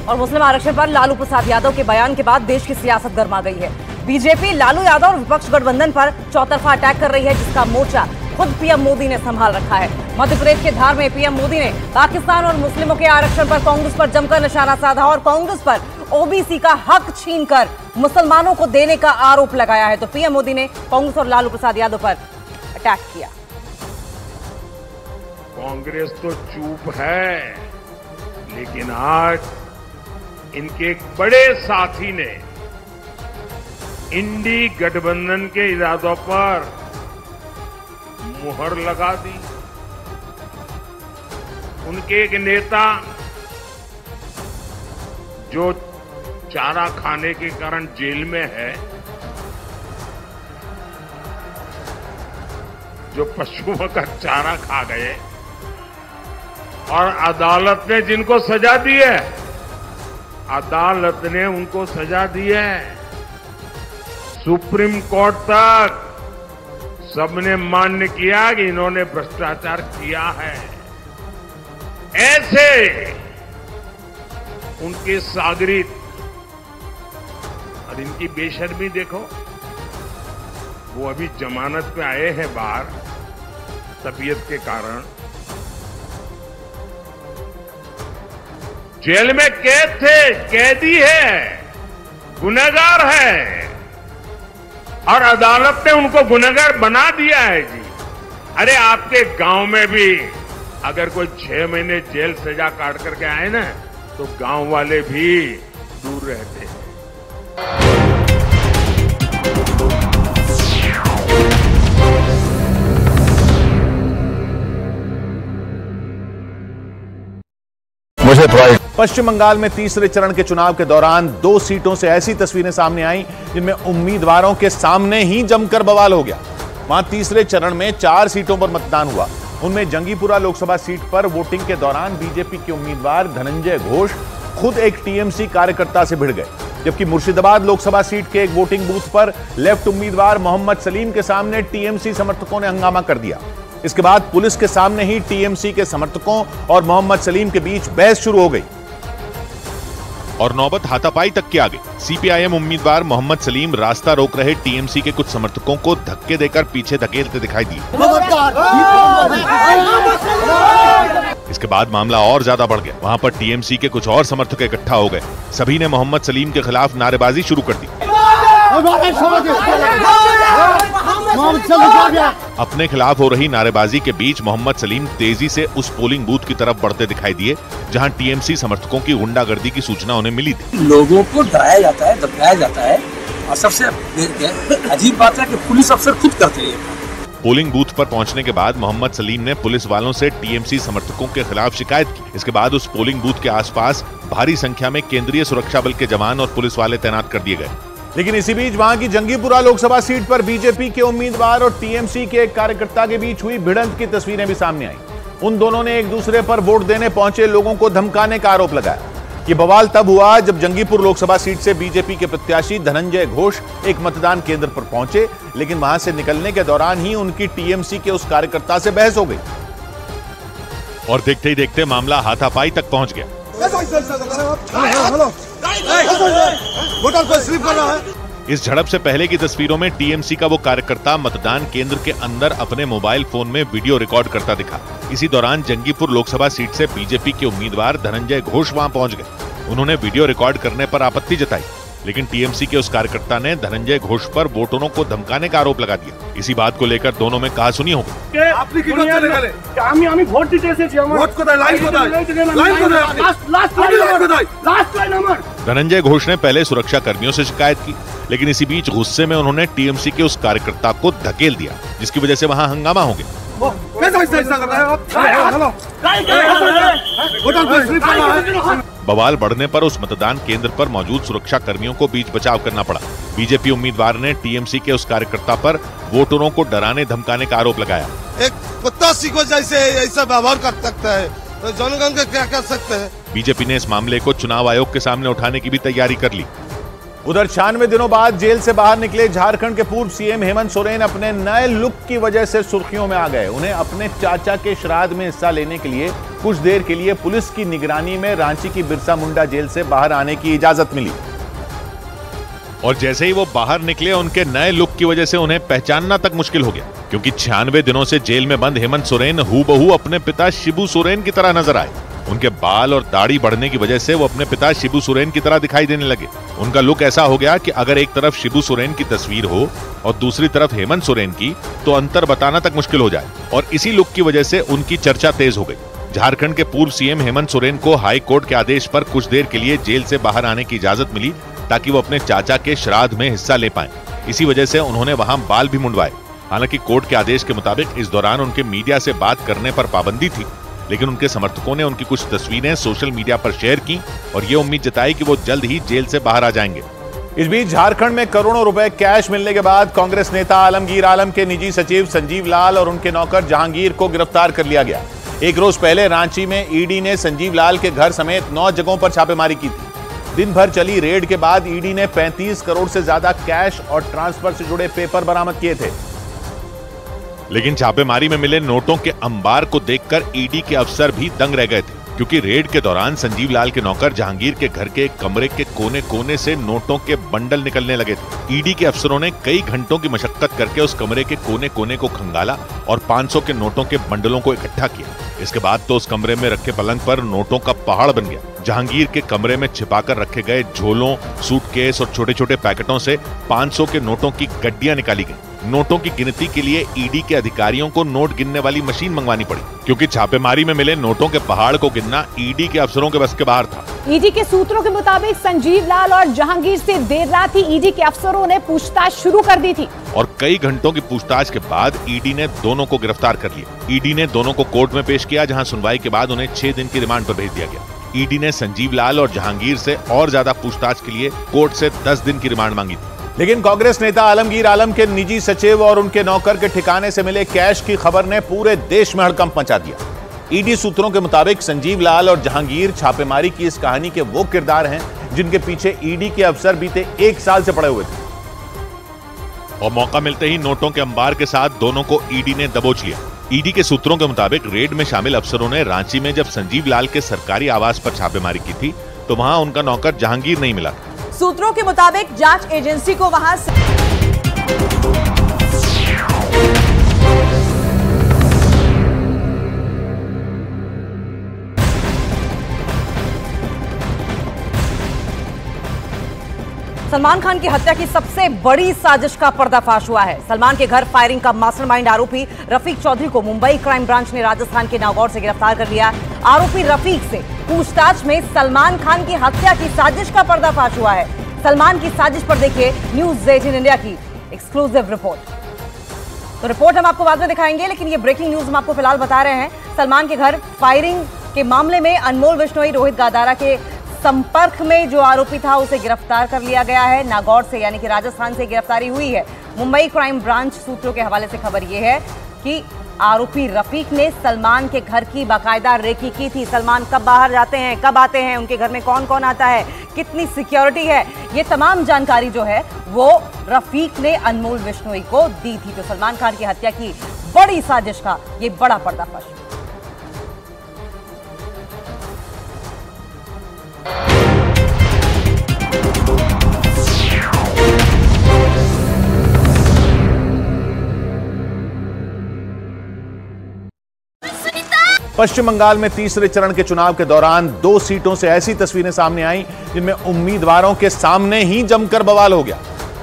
और मुस्लिम आरक्षण पर लालू प्रसाद यादव के बयान के बाद देश की सियासत गर्मा गई है। बीजेपी लालू यादव और विपक्ष गठबंधन पर चौतरफा अटैक कर रही है, जिसका मोर्चा खुद पीएम मोदी ने संभाल रखा है। मध्य प्रदेश के धार में पीएम मोदी ने पाकिस्तान और मुस्लिमों के आरक्षण पर कांग्रेस पर जमकर निशाना साधा और कांग्रेस पर ओबीसी का हक छीनकर मुसलमानों को देने का आरोप लगाया है। तो पीएम मोदी ने कांग्रेस और लालू प्रसाद यादव पर अटैक किया। कांग्रेस तो चुप है, लेकिन आज इनके एक बड़े साथी ने इंडी गठबंधन के इरादों पर मुहर लगा दी। उनके एक नेता जो चारा खाने के कारण जेल में है, जो पशुओं का चारा खा गए और अदालत ने जिनको सजा दी है, अदालत ने उनको सजा दी है। सुप्रीम कोर्ट तक सबने मान्य किया कि इन्होंने भ्रष्टाचार किया है। ऐसे उनके सागरित और इनकी बेशर्मी देखो। वो अभी जमानत पे आए हैं बाहर तबीयत के कारण। जेल में कैद थे, कैदी है, गुनहगार है और अदालत ने उनको गुनहगार बना दिया है जी। अरे आपके गांव में भी अगर कोई 6 महीने जेल सजा काट करके आए ना, तो गांव वाले भी दूर रहते हैं। पश्चिम बंगाल में तीसरे चरण के चुनाव के दौरान 2 सीटों से ऐसी तस्वीरें सामने आई जिनमें उम्मीदवारों के सामने ही जमकर बवाल हो गया। वहां तीसरे चरण में 4 सीटों पर मतदान हुआ। उनमें जंगीपुरा लोकसभा सीट पर वोटिंग के दौरान बीजेपी के उम्मीदवार धनंजय घोष खुद एक टीएमसी कार्यकर्ता से भिड़ गए, जबकि मुर्शिदाबाद लोकसभा सीट के एक वोटिंग बूथ पर लेफ्ट उम्मीदवार मोहम्मद सलीम के सामने टीएमसी समर्थकों ने हंगामा कर दिया। इसके बाद पुलिस के सामने ही टीएमसी के समर्थकों और मोहम्मद सलीम के बीच बहस शुरू हो गई और नौबत हाथापाई तक की आ गई। सीपीआईएम उम्मीदवार मोहम्मद सलीम रास्ता रोक रहे टीएमसी के कुछ समर्थकों को धक्के देकर पीछे धकेलते दिखाई दिए। इसके बाद मामला और ज्यादा बढ़ गया। वहां पर टीएमसी के कुछ और समर्थक इकट्ठा हो गए। सभी ने मोहम्मद सलीम के खिलाफ नारेबाजी शुरू कर दी। अपने खिलाफ हो रही नारेबाजी के बीच मोहम्मद सलीम तेजी से उस पोलिंग बूथ की तरफ बढ़ते दिखाई दिए जहां टीएमसी समर्थकों की गुंडागर्दी की सूचना उन्हें मिली थी। लोगों को डराया जाता है, धमकाया जाता है और सबसे अजीब बात है कि पुलिस अफसर खुद करते हैं। पोलिंग बूथ पर पहुंचने के बाद मोहम्मद सलीम ने पुलिस वालों से टीएमसी समर्थकों के खिलाफ शिकायत की। इसके बाद उस पोलिंग बूथ के आसपास भारी संख्या में केंद्रीय सुरक्षा बल के जवान और पुलिस वाले तैनात कर दिए गए। लेकिन इसी बीच वहां की जंगीपुरा लोकसभा सीट पर बीजेपी के उम्मीदवार और टीएमसी के एक कार्यकर्ता के बीच हुई भिड़ंत की तस्वीरें भी सामने आई। उन दोनों ने एक दूसरे पर वोट देने पहुंचे लोगों को धमकाने का आरोप लगाया। ये बवाल तब हुआ जब जंगीपुर लोकसभा सीट से बीजेपी के प्रत्याशी धनंजय घोष एक मतदान केंद्र पर पहुंचे, लेकिन वहां से निकलने के दौरान ही उनकी टीएमसी के उस कार्यकर्ता से बहस हो गई और देखते ही देखते मामला हाथापाई तक पहुंच गया। इस झड़प से पहले की तस्वीरों में टीएमसी का वो कार्यकर्ता मतदान केंद्र के अंदर अपने मोबाइल फोन में वीडियो रिकॉर्ड करता दिखा। इसी दौरान जंगीपुर लोकसभा सीट से बीजेपी के उम्मीदवार धनंजय घोष वहां पहुंच गए। उन्होंने वीडियो रिकॉर्ड करने पर आपत्ति जताई, लेकिन टीएमसी के उस कार्यकर्ता ने धनंजय घोष पर वोटरों को धमकाने का आरोप लगा दिया। इसी बात को लेकर दोनों में कहासुनी हो गई। धनंजय घोष ने पहले सुरक्षा कर्मियों से शिकायत की, लेकिन इसी बीच गुस्से में उन्होंने टीएमसी के उस कार्यकर्ता को धकेल दिया, जिसकी वजह से वहां हंगामा हो गया। बवाल बढ़ने पर उस मतदान केंद्र पर मौजूद सुरक्षा कर्मियों को बीच बचाव करना पड़ा। बीजेपी उम्मीदवार ने टीएमसी के उस कार्यकर्ता पर वोटरों को डराने धमकाने का आरोप लगाया। एक कुत्ता सीखो जैसे ऐसा व्यवहार कर सकता है तो जनगण का क्या कर सकते हैं। बीजेपी ने इस मामले को चुनाव आयोग के सामने उठाने की भी तैयारी कर ली। उधर 96 दिनों बाद जेल से बाहर निकले झारखंड के पूर्व सीएम हेमंत सोरेन अपने नए लुक की वजह से सुर्खियों में आ गए। उन्हें अपने चाचा के श्राद्ध में हिस्सा लेने के लिए कुछ देर के लिए पुलिस की निगरानी में रांची की बिरसा मुंडा जेल से बाहर आने की इजाजत मिली। और जैसे ही वो बाहर निकले, उनके नए लुक की वजह से उन्हें पहचानना तक मुश्किल हो गया, क्योंकि 96 दिनों से जेल में बंद हेमंत सोरेन हूबहू अपने पिता शिबू सोरेन की तरह नजर आए। उनके बाल और दाढ़ी बढ़ने की वजह से वो अपने पिता शिबू सोरेन की तरह दिखाई देने लगे। उनका लुक ऐसा हो गया कि अगर एक तरफ शिबू सोरेन की तस्वीर हो और दूसरी तरफ हेमंत सोरेन की, तो अंतर बताना तक मुश्किल हो जाए। और इसी लुक की वजह से उनकी चर्चा तेज हो गई। झारखंड के पूर्व सीएम हेमंत सोरेन को हाई कोर्ट के आदेश पर कुछ देर के लिए जेल से बाहर आने की इजाजत मिली, ताकि वो अपने चाचा के श्राद्ध में हिस्सा ले पाएं। इसी वजह से उन्होंने वहां बाल भी मुंडवाए। हालांकि कोर्ट के आदेश के मुताबिक इस दौरान उनके मीडिया से बात करने पर पाबंदी थी, लेकिन उनके समर्थकों ने उनकी कुछ तस्वीरें सोशल मीडिया पर शेयर की और ये उम्मीद जताई कि वो जल्द ही जेल से बाहर आ जाएंगे। इस बीच झारखंड में करोड़ों रुपए कैश मिलने के बाद कांग्रेस नेता आलमगीर आलम के निजी सचिव संजीव लाल और उनके नौकर जहांगीर को गिरफ्तार कर लिया गया। एक रोज पहले रांची में ईडी ने संजीव लाल के घर समेत 9 जगहों पर छापेमारी की थी। दिन भर चली रेड के बाद ईडी ने 35 करोड़ से ज्यादा कैश और ट्रांसफर से जुड़े पेपर बरामद किए थे। लेकिन छापेमारी में मिले नोटों के अंबार को देखकर ईडी के अफसर भी दंग रह गए थे, क्योंकि रेड के दौरान संजीव लाल के नौकर जहांगीर के घर के एक कमरे के कोने कोने से नोटों के बंडल निकलने लगे थे। ईडी के अफसरों ने कई घंटों की मशक्कत करके उस कमरे के कोने कोने को खंगाला और 500 के नोटों के बंडलों को इकट्ठा किया। इसके बाद तो उस कमरे में रखे पलंग पर नोटों का पहाड़ बन गया। जहांगीर के कमरे में छिपाकर रखे गए झोलों, सूटकेस और छोटे छोटे पैकेटों से 500 के नोटों की गड्डियां निकाली गई। नोटों की गिनती के लिए ईडी के अधिकारियों को नोट गिनने वाली मशीन मंगवानी पड़ी, क्योंकि छापेमारी में मिले नोटों के पहाड़ को गिनना ईडी के अफसरों के बस के बाहर था। ईडी के सूत्रों के मुताबिक संजीव लाल और जहांगीर से देर रात ही ईडी के अफसरों ने पूछताछ शुरू कर दी थी और कई घंटों की पूछताछ के बाद ईडी ने दोनों को गिरफ्तार कर लिया। ईडी ने दोनों को कोर्ट में पेश किया, जहां सुनवाई के बाद उन्हें 6 दिन की रिमांड पर भेज दिया गया। ईडी ने संजीव लाल और जहांगीर से और ज्यादा पूछताछ के लिए कोर्ट से 10 दिन की रिमांड मांगी थी। लेकिन कांग्रेस नेता आलमगीर आलम के निजी सचिव और उनके नौकर के ठिकाने से मिले कैश की खबर ने पूरे देश में हड़कंप मचा दिया। ईडी सूत्रों के मुताबिक संजीव लाल और जहांगीर छापेमारी की इस कहानी के वो किरदार हैं जिनके पीछे ईडी के अफसर बीते 1 साल से पड़े हुए थे। और मौका मिलते ही नोटों के अंबार के साथ दोनों को ईडी ने दबोच लिया। ईडी के सूत्रों के मुताबिक रेड में शामिल अफसरों ने रांची में जब संजीव लाल के सरकारी आवास पर छापेमारी की थी, तो वहां उनका नौकर जहांगीर नहीं मिला। सूत्रों के मुताबिक जांच एजेंसी को वहां सलमान खान की हत्या की सबसे बड़ी साजिश का पर्दाफाश हुआ है। सलमान के घर फायरिंग का मास्टरमाइंड आरोपी रफीक चौधरी को मुंबई क्राइम ब्रांच ने राजस्थान के नागौर से गिरफ्तार कर लिया। आरोपी रफीक से पूछताछ में सलमान खान की हत्या की साजिश का पर्दाफाश हुआ है। सलमान की साजिश पर देखिए न्यूज़ 18 इंडिया की एक्सक्लूसिव रिपोर्ट। तो रिपोर्ट हम आपको बाद में दिखाएंगे, लेकिन ये ब्रेकिंग न्यूज हम आपको फिलहाल बता रहे हैं। सलमान के घर फायरिंग के मामले में अनमोल बिश्नोई, रोहित गादारा के संपर्क में जो आरोपी था उसे गिरफ्तार कर लिया गया है। नागौर से यानी कि राजस्थान से गिरफ्तारी हुई है। मुंबई क्राइम ब्रांच सूत्रों के हवाले से खबर यह है कि आरोपी रफीक ने सलमान के घर की बाकायदा रेकी की थी। सलमान कब बाहर जाते हैं, कब आते हैं, उनके घर में कौन कौन आता है, कितनी सिक्योरिटी है, ये तमाम जानकारी जो है वो रफीक ने अनमोल बिश्नोई को दी थी। तो सलमान खान की हत्या की बड़ी साजिश का ये बड़ा पर्दाफाश। पश्चिम बंगाल में तीसरे चरण के चुनाव के दौरान 2 सीटों से ऐसी तस्वीरें सामने आई जिनमें उम्मीदवारों के सामने ही जमकर बवाल हो गया।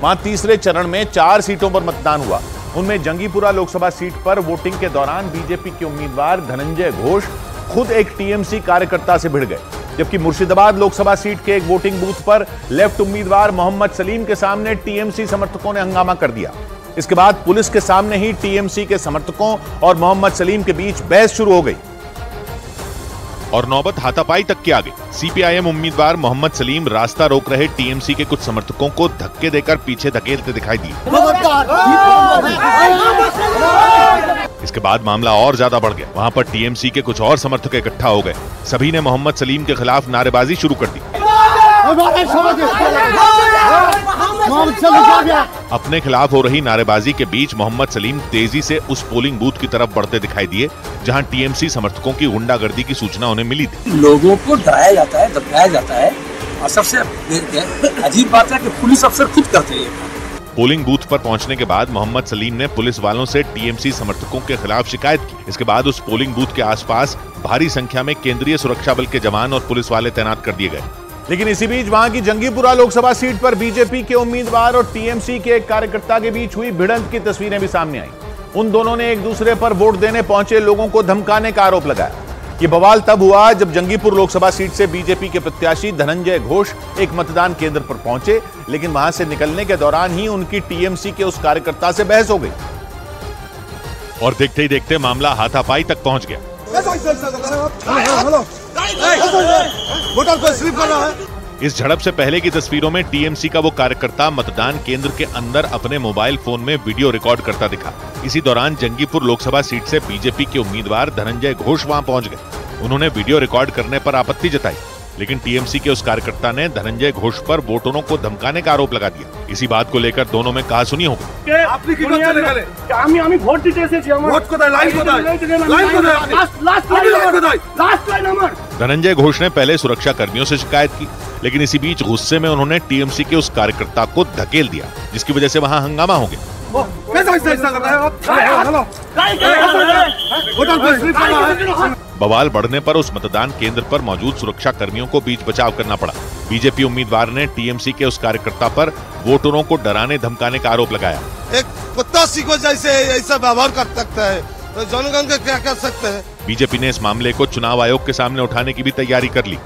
वहां तीसरे चरण में 4 सीटों पर मतदान हुआ। उनमें जंगीपुरा लोकसभा सीट पर वोटिंग के दौरान बीजेपी के उम्मीदवार धनंजय घोष खुद एक टीएमसी कार्यकर्ता से भिड़ गए, जबकि मुर्शिदाबाद लोकसभा सीट के एक वोटिंग बूथ पर लेफ्ट उम्मीदवार मोहम्मद सलीम के सामने टीएमसी समर्थकों ने हंगामा कर दिया। इसके बाद पुलिस के सामने ही टीएमसी के समर्थकों और मोहम्मद सलीम के बीच बहस शुरू हो गई और नौबत हाथापाई तक की आ गई। सीपीआईएम उम्मीदवार मोहम्मद सलीम रास्ता रोक रहे टीएमसी के कुछ समर्थकों को धक्के देकर पीछे धकेलते दिखाई दिए। इसके बाद मामला और ज्यादा बढ़ गया। वहां पर टीएमसी के कुछ और समर्थक इकट्ठा हो गए। सभी ने मोहम्मद सलीम के खिलाफ नारेबाजी शुरू कर दी। अपने खिलाफ हो रही नारेबाजी के बीच मोहम्मद सलीम तेजी से उस पोलिंग बूथ की तरफ बढ़ते दिखाई दिए जहां टीएमसी समर्थकों की गुंडागर्दी की सूचना उन्हें मिली थी। लोगों को डराया जाता है, धमकाया जाता है और सबसे अजीब बात है कि पुलिस अफसर खुद करते हैं। पोलिंग बूथ पर पहुंचने के बाद मोहम्मद सलीम ने पुलिस वालों से टीएमसी समर्थकों के खिलाफ शिकायत की। इसके बाद उस पोलिंग बूथ के आसपास भारी संख्या में केंद्रीय सुरक्षा बल के जवान और पुलिस वाले तैनात कर दिए गए। लेकिन इसी बीच वहां की जंगीपुरा लोकसभा सीट पर बीजेपी के उम्मीदवार और टीएमसी के एक कार्यकर्ता के बीच हुई भिड़ंत की तस्वीरें भी सामने आई। उन दोनों ने एक दूसरे पर वोट देने पहुंचे लोगों को धमकाने का आरोप लगाया। ये बवाल तब हुआ जब जंगीपुर लोकसभा सीट से बीजेपी के प्रत्याशी धनंजय घोष एक मतदान केंद्र पर पहुंचे, लेकिन वहां से निकलने के दौरान ही उनकी टीएमसी के उस कार्यकर्ता से बहस हो गई और देखते ही देखते मामला हाथापाई तक पहुंच गया। वोटर को स्लिप कर रहा है। इस झड़प से पहले की तस्वीरों में टीएमसी का वो कार्यकर्ता मतदान केंद्र के अंदर अपने मोबाइल फोन में वीडियो रिकॉर्ड करता दिखा। इसी दौरान जंगीपुर लोकसभा सीट से बीजेपी के उम्मीदवार धनंजय घोष वहां पहुंच गए। उन्होंने वीडियो रिकॉर्ड करने पर आपत्ति जताई, लेकिन टीएमसी के उस कार्यकर्ता ने धनंजय घोष पर वोटरों को धमकाने का आरोप लगा दिया। इसी बात को लेकर दोनों में कहासुनी हो गई। धनंजय घोष ने पहले सुरक्षा कर्मियों से शिकायत की, लेकिन इसी बीच गुस्से में उन्होंने टीएमसी के उस कार्यकर्ता को धकेल दिया, जिसकी वजह से वहां हंगामा हो गया। बवाल बढ़ने पर उस मतदान केंद्र पर मौजूद सुरक्षा कर्मियों को बीच बचाव करना पड़ा। बीजेपी उम्मीदवार ने टीएमसी के उस कार्यकर्ता पर वोटरों को डराने धमकाने का आरोप लगाया। एक कुत्ता सीखो जैसे ऐसा व्यवहार कर सकता है तो जनगण का क्या कर सकते हैं। बीजेपी ने इस मामले को चुनाव आयोग के सामने उठाने की भी तैयारी कर ली।